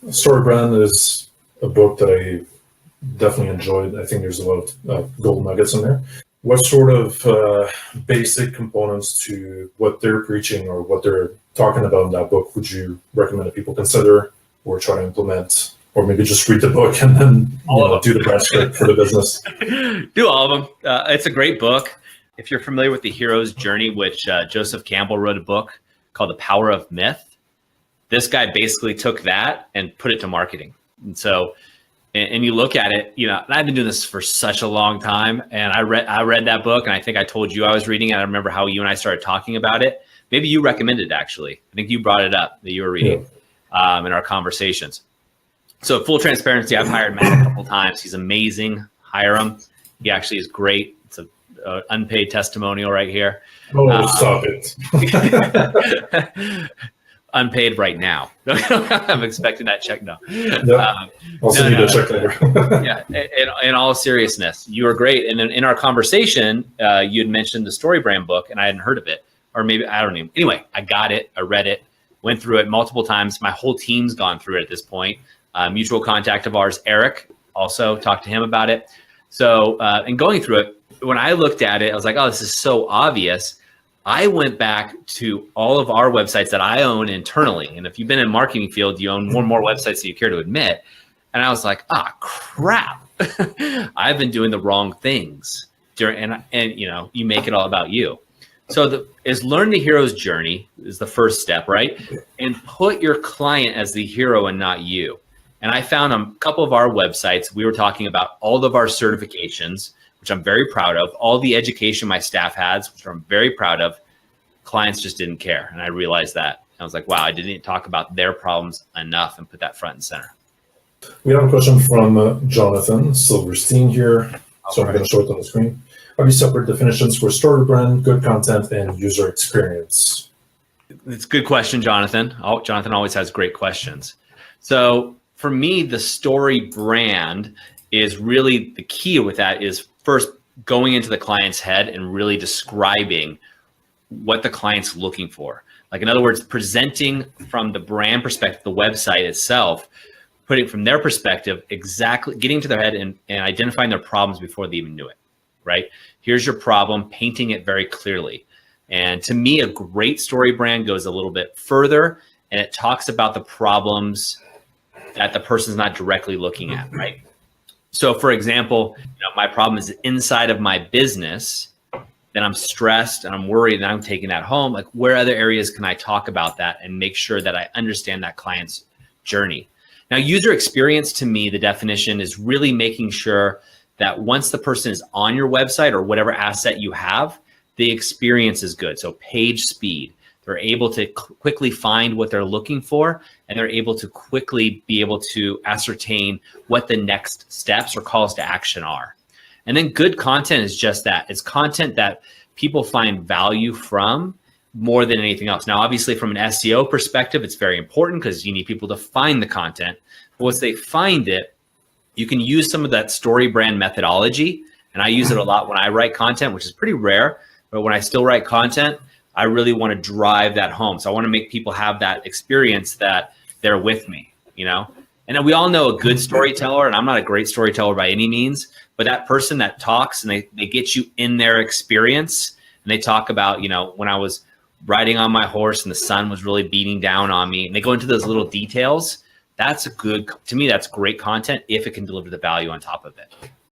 StoryBrand is a book that I definitely enjoyed. I think there's a lot of gold nuggets in there. What sort of basic components to what they're preaching or what they're talking about in that book would you recommend that people consider or try to implement, or maybe just read the book and then do the brand script for the business? Do all of them. It's a great book. If you're familiar with the hero's journey, which Joseph Campbell wrote a book called The Power of Myth, this guy basically took that and put it to marketing. And so, and you look at it, and I've been doing this for such a long time. And I read that book, and I think I told you I was reading it. I remember how you and I started talking about it. Maybe you recommended it, actually. I think you brought it up that you were reading in our conversations. So full transparency, I've hired Matt a couple times. He's amazing. Hire him. He actually is great. It's an unpaid testimonial right here. Oh, stop it. Unpaid right now. I'm expecting that check now. I'll send you the check later. Yeah. In all seriousness, you were great. And then in our conversation, you had mentioned the StoryBrand book, and I hadn't heard of it, or maybe I don't even. Anyway, I got it. I read it. Went through it multiple times. My whole team's gone through it at this point. Mutual contact of ours, Eric, also talked to him about it. So, and going through it, when I looked at it, I was like, oh, this is so obvious. I went back to all of our websites that I own internally. And if you've been in the marketing field, you own more and more websites than you care to admit. And I was like, crap. I've been doing the wrong things. And you make it all about you. So learn the hero's journey is the first step, right? And put your client as the hero and not you. And I found on a couple of our websites, we were talking about all of our certifications, which I'm very proud of, all the education my staff has, which I'm very proud of. Clients just didn't care. And I realized that. I was like, wow, I didn't talk about their problems enough and put that front and center. We have a question from Jonathan Silverstein here. So I'm going to show it on the screen. Have you separate definitions for StoryBrand, good content, and user experience? It's a good question, Jonathan. Jonathan always has great questions. So for me, the StoryBrand is really the key with that is first going into the client's head and really describing what the client's looking for. Like, in other words, presenting from the brand perspective, the website itself, putting from their perspective, exactly getting to their head and identifying their problems before they even knew it, right? Here's your problem, painting it very clearly. And to me, a great StoryBrand goes a little bit further, and it talks about the problems that the person's not directly looking at, right? So for example, my problem is inside of my business, then I'm stressed and I'm worried and I'm taking that home. Like, where other areas can I talk about that and make sure that I understand that client's journey? Now, user experience, to me, the definition is really making sure that once the person is on your website or whatever asset you have, the experience is good. So page speed, they're able to quickly find what they're looking for, and they're able to quickly be able to ascertain what the next steps or calls to action are. And then good content is just that. It's content that people find value from more than anything else. Now, obviously, from an SEO perspective, it's very important because you need people to find the content. But once they find it, you can use some of that StoryBrand methodology. And I use it a lot when I write content, which is pretty rare. But when I still write content, I really want to drive that home. So I want to make people have that experience that they're with me, And then we all know a good storyteller, and I'm not a great storyteller by any means, but that person that talks and they get you in their experience, and they talk about, when I was riding on my horse and the sun was really beating down on me, and they go into those little details. To me, that's great content if it can deliver the value on top of it.